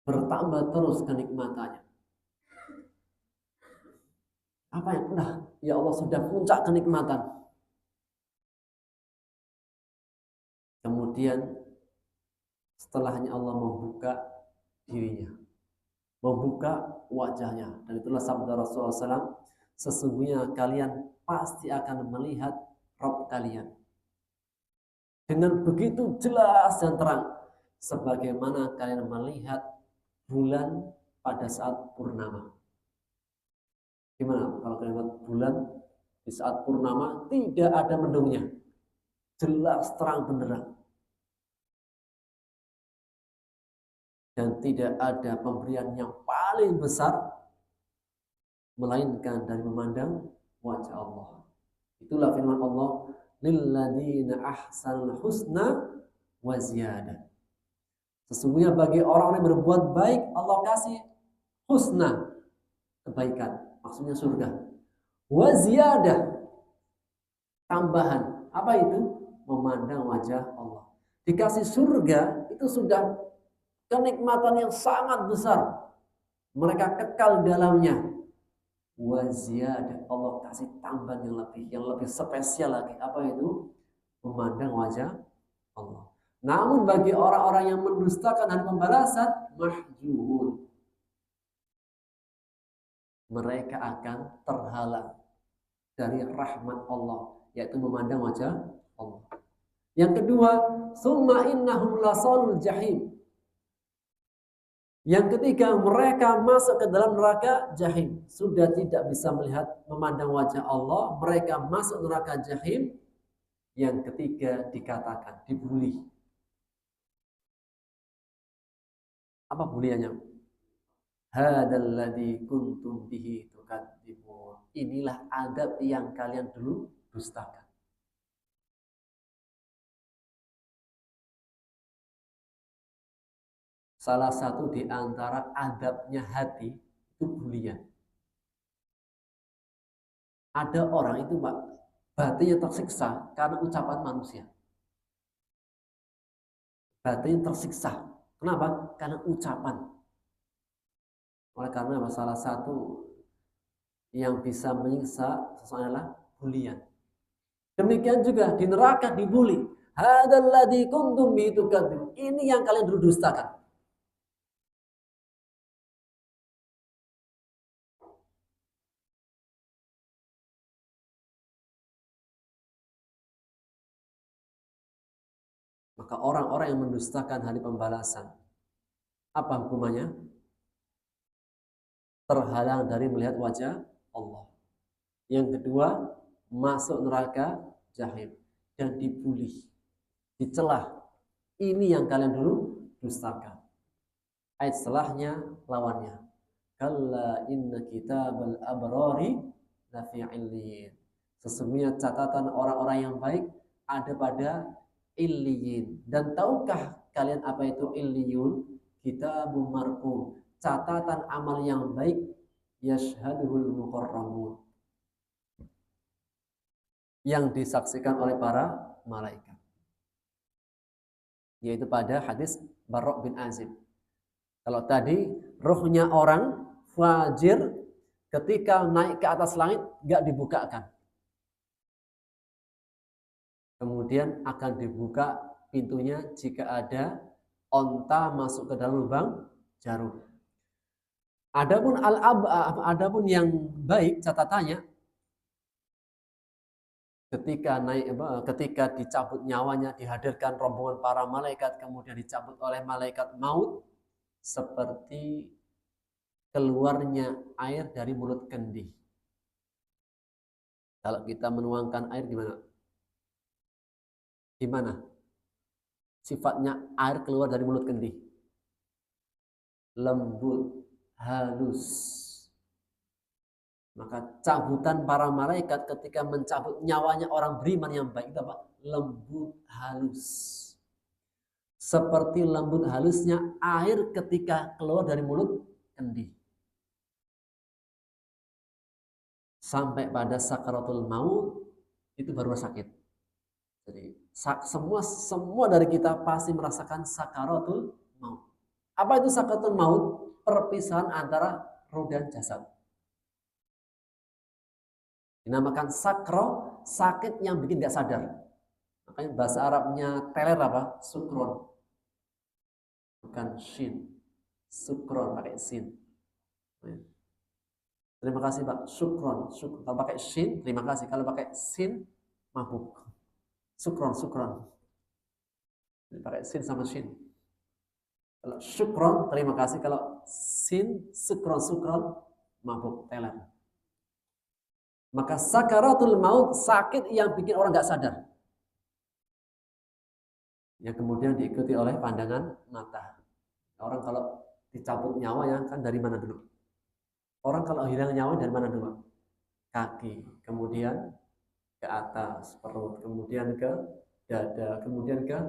Speaker 1: Bertambah terus kenikmatannya. Apa yang ya Allah sudah puncak kenikmatan. Kemudian setelahnya Allah membuka dirinya, membuka wajahnya. Dan itulah sabda Rasulullah SAW, sesungguhnya kalian pasti akan melihat Rabb kalian dengan begitu jelas dan terang, sebagaimana kalian melihat bulan pada saat purnama. Gimana kalau kalian lihat bulan di saat purnama tidak ada mendungnya, jelas terang benderang, dan tidak ada pemberian yang paling besar melainkan dari memandang wajah Allah. Itulah firman Allah, lilladzina ahsanul husna wa ziyadah. Sesungguhnya bagi orang yang berbuat baik, Allah kasih husna, kebaikan, maksudnya surga. Wa ziyadah, tambahan. Apa itu? Memandang wajah Allah. Dikasih surga, itu sudah kenikmatan yang sangat besar. Mereka kekal di dalamnya. Wa ziyadah, Allah kasih tambahan yang lebih spesial lagi. Apa itu? Memandang wajah Allah. Namun bagi orang-orang yang mendustakan hari pembalasan, mahjubun, mereka akan terhalang dari rahmat Allah, yaitu memandang wajah Allah. Yang kedua, summa innahum lasalul jahim. Yang ketiga, mereka masuk ke dalam neraka jahim. Sudah tidak bisa melihat, memandang wajah Allah, mereka masuk neraka jahim. Yang ketiga dikatakan dibuli. Apa buliannya? Hadalladzi kuntum bihi tukadzibun. Inilah adab yang kalian dulu dustakan. Salah satu di antara adabnya hati itu bulian. Ada orang itu, Pak, batinnya tersiksa karena ucapan manusia. Batinnya tersiksa. Kenapa? Karena ucapan. Oleh karena salah satu yang bisa menyiksa seseorang adalah bulian. Demikian juga di neraka dibuli. Hadalladzi kuntum bihi tukadzibun. Ini yang kalian dulu dustakan. Maka orang-orang yang mendustakan hari pembalasan, apa hukumannya? Terhalang dari melihat wajah Allah. Yang kedua, masuk neraka jahim dan dibuli, dicela. Ini yang kalian dulu dustakan. Ayat setelahnya lawannya. Kalla inna kitabal abrari lafi illiyin. Sesungguhnya catatan orang-orang yang baik ada pada illiyin. Dan tahukah kalian apa itu illiyun? Kitabun marqum, catatan amal yang baik, yashhaduhul muqarrabun, yang disaksikan oleh para malaikat. Yaitu pada hadis Barra' bin Azib. Kalau tadi ruhnya orang fajir ketika naik ke atas langit gak dibukakan. Kemudian akan dibuka pintunya jika ada onta masuk ke dalam lubang jarum. Adapun yang baik catatannya, ketika dicabut nyawanya, dihadirkan rombongan para malaikat, kemudian dicabut oleh malaikat maut, seperti keluarnya air dari mulut kendi. Kalau kita menuangkan air gimana? Gimana sifatnya air keluar dari mulut kendi? Lembut, halus. Maka cabutan para malaikat ketika mencabut nyawanya orang beriman yang baik itu apa? Lembut, halus. Seperti lembut halusnya air ketika keluar dari mulut kendi. Sampai pada sakaratul maut itu baru sakit. Jadi semua dari kita pasti merasakan sakaratul maut. Apa itu sakaratul maut? Perpisahan antara roh dan jasad. Dinamakan sakro, sakit yang bikin nggak sadar. Makanya bahasa Arabnya teler apa? Sukron. Bukan shin. Sukron pakai sin. Terima kasih Pak. Sukron. Kalau pakai shin, terima kasih. Kalau pakai sin, mabuk. Sukron. Jadi pakai sin sama shin. Kalau syukron, terima kasih. Kalau sin, sukron, mabuk, teler. Maka sakaratul maut, sakit yang bikin orang nggak sadar. Yang kemudian diikuti oleh pandangan mata. Orang kalau dicabut nyawanya kan dari mana dulu? Orang kalau hilang nyawa dari mana dulu? Kaki, kemudian ke atas perut, kemudian ke dada, kemudian ke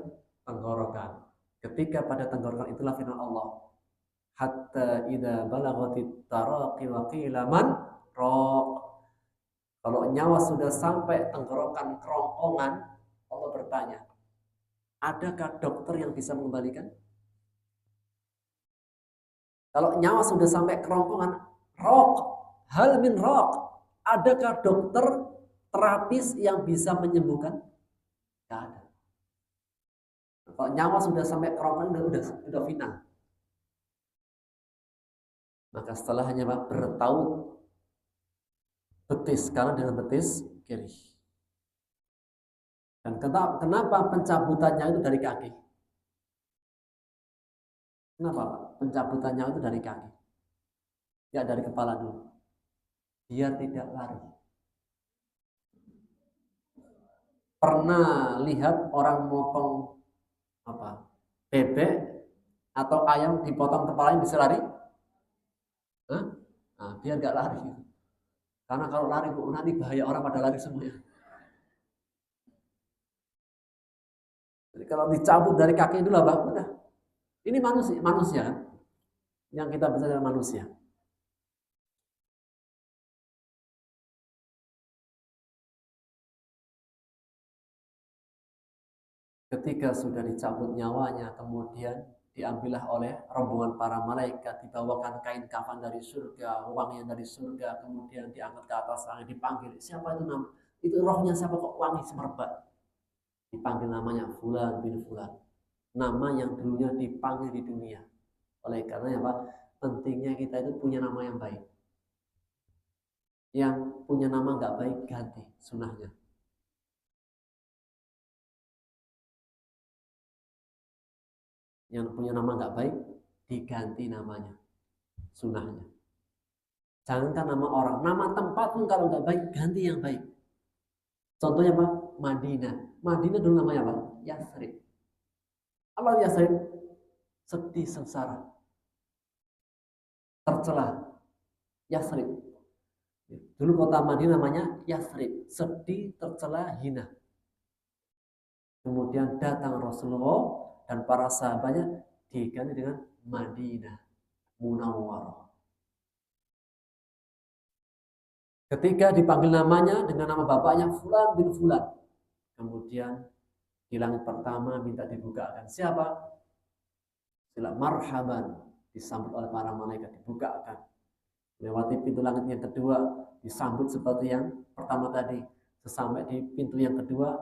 Speaker 1: tenggorokan. Ketika pada tenggorokan itulah firman Allah, hatta idza balaghatit taraqi wa qila man raq. Kalau nyawa sudah sampai tenggorokan kerongkongan, Allah bertanya, adakah dokter yang bisa mengembalikan? Kalau nyawa sudah sampai kerongkongan, raq, hal min raq, adakah dokter terapis yang bisa menyembuhkan? Tidak ada. Kalau nyawa sudah sampai kerongkongan, udah final. Maka setelahnya Pak, bertaut betis kanan dengan betis kiri. Dan kenapa pencabutannya itu dari kaki? Kenapa Pak? Pencabutannya itu dari kaki. Ya dari kepala dulu. Biar tidak lari. Pernah lihat orang motong bebek atau ayam dipotong kepalanya bisa lari? Nah, biar nggak lari. Karena kalau lari nanti bahaya, orang pada lari semuanya. Jadi kalau dicabut dari kaki dulu Bang, udah. Ini manusia. Yang kita bisa adalah manusia. Ketika sudah dicabut nyawanya, kemudian diambillah oleh rombongan para malaikat, dibawakan kain kafan dari surga, wangian dari surga, kemudian diangkat ke atas langit, dipanggil, siapa itu nama? Itu rohnya siapa kok wangi semerbak? Dipanggil namanya Fulan bin Fulan. Nama yang dulunya dipanggil di dunia. Oleh karena apa? Pentingnya kita itu punya nama yang baik. Yang punya nama nggak baik ganti sunahnya. Yang punya nama nggak baik diganti namanya, sunahnya. Jangankan nama orang, nama tempat pun kalau nggak baik ganti yang baik. Contohnya apa? Madinah. Madinah dulu namanya apa? Yasrib. Apa Yasrib? Sedih, sengsara, tercela. Yasrib. Dulu kota Madinah namanya Yasrib. Sedih, tercela, hina. Kemudian datang Rasulullah dan para sahabatnya diganti dengan Madinah Munawwarah. Ketika dipanggil namanya dengan nama bapaknya Fulan bin Fulan, kemudian di langit pertama minta dibukakan. Siapa? Sila marhaban, disambut oleh para malaikat, dibukakan. Lewati pintu langit yang kedua, disambut seperti yang pertama tadi. Sesampai di pintu yang kedua,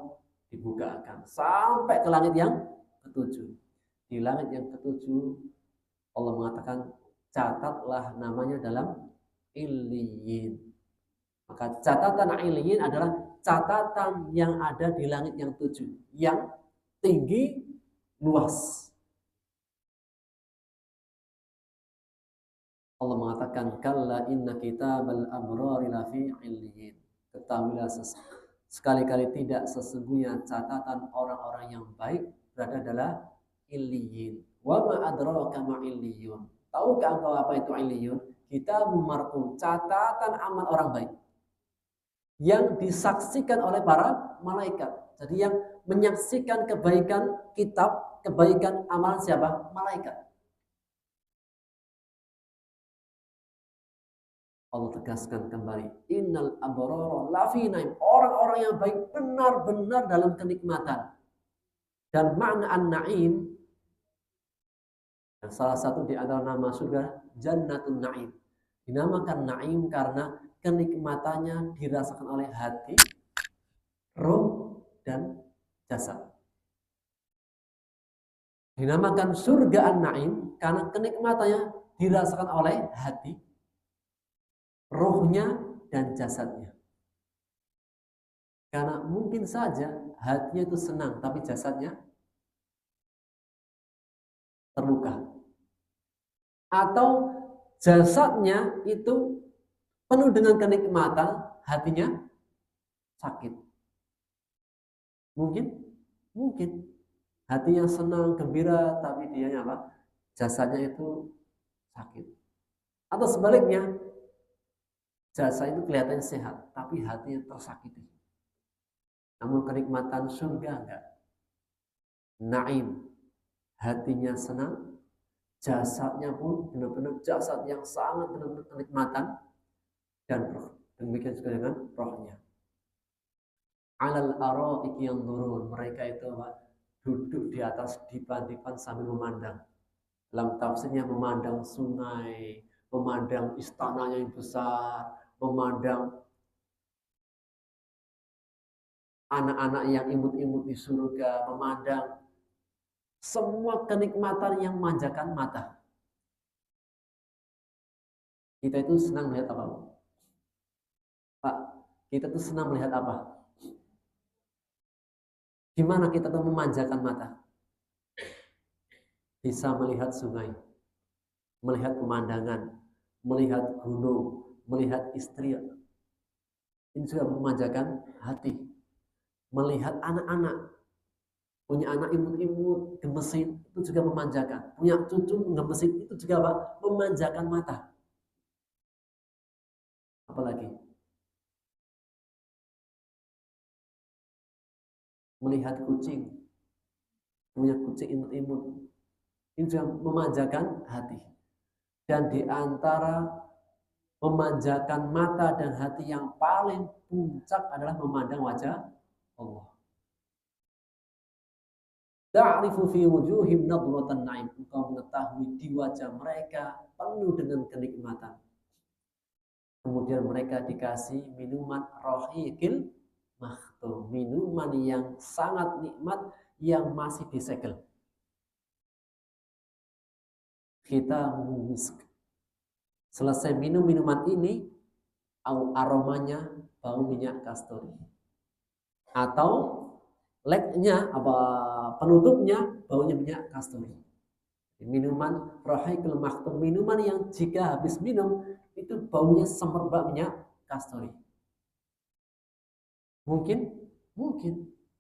Speaker 1: dibukakan. Sampai ke langit yang ketujuh. Di langit yang ketujuh, Allah mengatakan, catatlah namanya dalam Illiyin. Maka catatan Illiyin adalah catatan yang ada di langit yang tujuh, yang tinggi, luas. Allah mengatakan, kalla inna kitabal abrari lafi Illiyin. Ketahuilah sekali-kali tidak, sesungguhnya catatan orang-orang yang baik berada adalah Illiyin. Wa ma adraka ma Illiyun. Tahukah engkau apa itu Illiyun? Kitabun marqum, catatan amal orang baik yang disaksikan oleh para malaikat. Jadi yang menyaksikan kebaikan kitab, kebaikan amalan siapa? Malaikat. Allah tegaskan kembali, innal abrara lafi naim. Orang-orang yang baik benar-benar dalam kenikmatan. Dan makna an-na'im, salah satu di antara nama surga Jannatul Na'im. Dinamakan Na'im karena kenikmatannya dirasakan oleh hati, roh, dan jasad. Dinamakan surga an-na'im karena kenikmatannya dirasakan oleh hati, rohnya, dan jasadnya. Karena mungkin saja hatinya itu senang, tapi jasadnya terluka. Atau jasadnya itu penuh dengan kenikmatan, hatinya sakit. Mungkin hatinya senang, gembira, tapi dianya apa? Jasadnya itu sakit. Atau sebaliknya, jasad itu kelihatannya sehat, tapi hatinya tersakiti. Namun kenikmatan surga enggak. Naim, hatinya senang, jasadnya pun benar-benar jasad yang sangat benar-benar kenikmatan, dan roh. Demikian juga dengan rohnya. Alal ara'iki yanzurun, mereka itu apa? Duduk di atas dipan-dipan sambil memandang. Dalam tafsirnya memandang sungai, memandang istananya yang besar, memandang anak-anak yang imut-imut di surga, memandang semua kenikmatan yang memanjakan mata. Kita itu senang melihat apa, Pak? Kita itu senang melihat apa? Gimana kita tuh memanjakan mata? Bisa melihat sungai, melihat pemandangan, melihat gunung, melihat istri. Ini juga memanjakan hati. Melihat anak-anak, punya anak imut-imut, gemesin, itu juga memanjakan. Punya cucu gemesin, itu juga apa? Memanjakan mata. Apalagi melihat kucing, punya kucing imut-imut, ini juga memanjakan hati. Dan di antara memanjakan mata dan hati yang paling puncak adalah memandang wajah Allah. Ta'rifu fi wujuhim nadratan na'im. Engkau mengetahui di wajah mereka penuh dengan kenikmatan. Kemudian mereka dikasih minuman rahiqil makhtum, minuman yang sangat nikmat yang masih disegel. Kita misk. Selesai minum minuman ini, aromanya bau minyak kasturi. Atau leknya apa penutupnya baunya minyak kasturi. Minuman rahiqil makhtum, minuman yang jika habis minum itu baunya semerbak minyak kasturi. Mungkin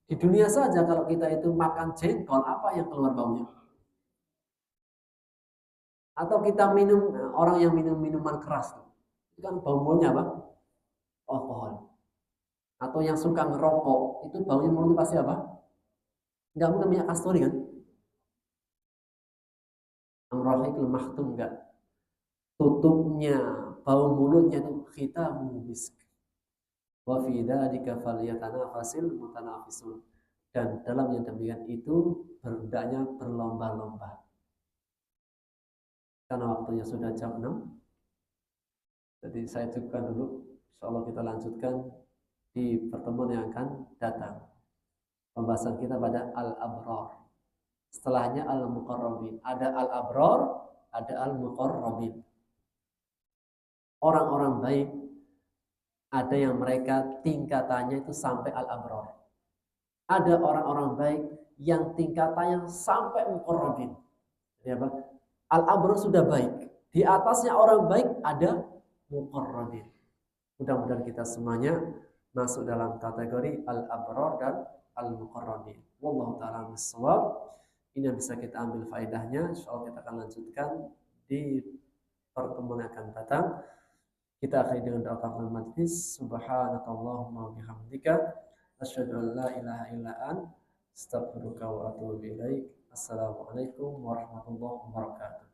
Speaker 1: di dunia saja kalau kita itu makan jengkol, apa yang keluar baunya? Atau kita minum, orang yang minum minuman keras, itu kan baunya apa? Alkohol. Atau yang suka ngerokok, itu baunya mulutnya pasti apa? Enggak mungkin minyak kasturi kan? Rahiqil makhtum enggak. Tutupnya, bau mulutnya itu khitamu misk. Wa fi dzalika falyatanafasil mutanafisun. Dan dalam yang demikian itu hendaknya berlomba-lomba. Karena waktunya sudah jam 6. Jadi saya cukupkan dulu. Insyaallah kita lanjutkan di pertemuan yang akan datang. Pembahasan kita pada al-abrar. Setelahnya al-muqarrabin. Ada al-abrar, ada al-muqarrabin. Orang-orang baik, ada yang mereka tingkatannya itu sampai al-abrar. Ada orang-orang baik yang tingkatannya sampai muqarrabin. Jadi apa? Al-abrar sudah baik. Di atasnya orang baik ada muqarrabin. Mudah-mudahan kita semuanya masuk dalam kategori al-abrar dan al-muqarrabin. Wallahu ta'ala bissawab. Ini yang bisa kita ambil faedahnya. Insyaallah kita akan lanjutkan di pertemuan yang akan datang. Kita akhiri dengan doa kafaratul majlis. Subhanakallahumma wa bihamdika asyhadu an la ilaha illa anta astaghfiruka wa atubu ilaik. Assalamualaikum warahmatullahi wabarakatuh.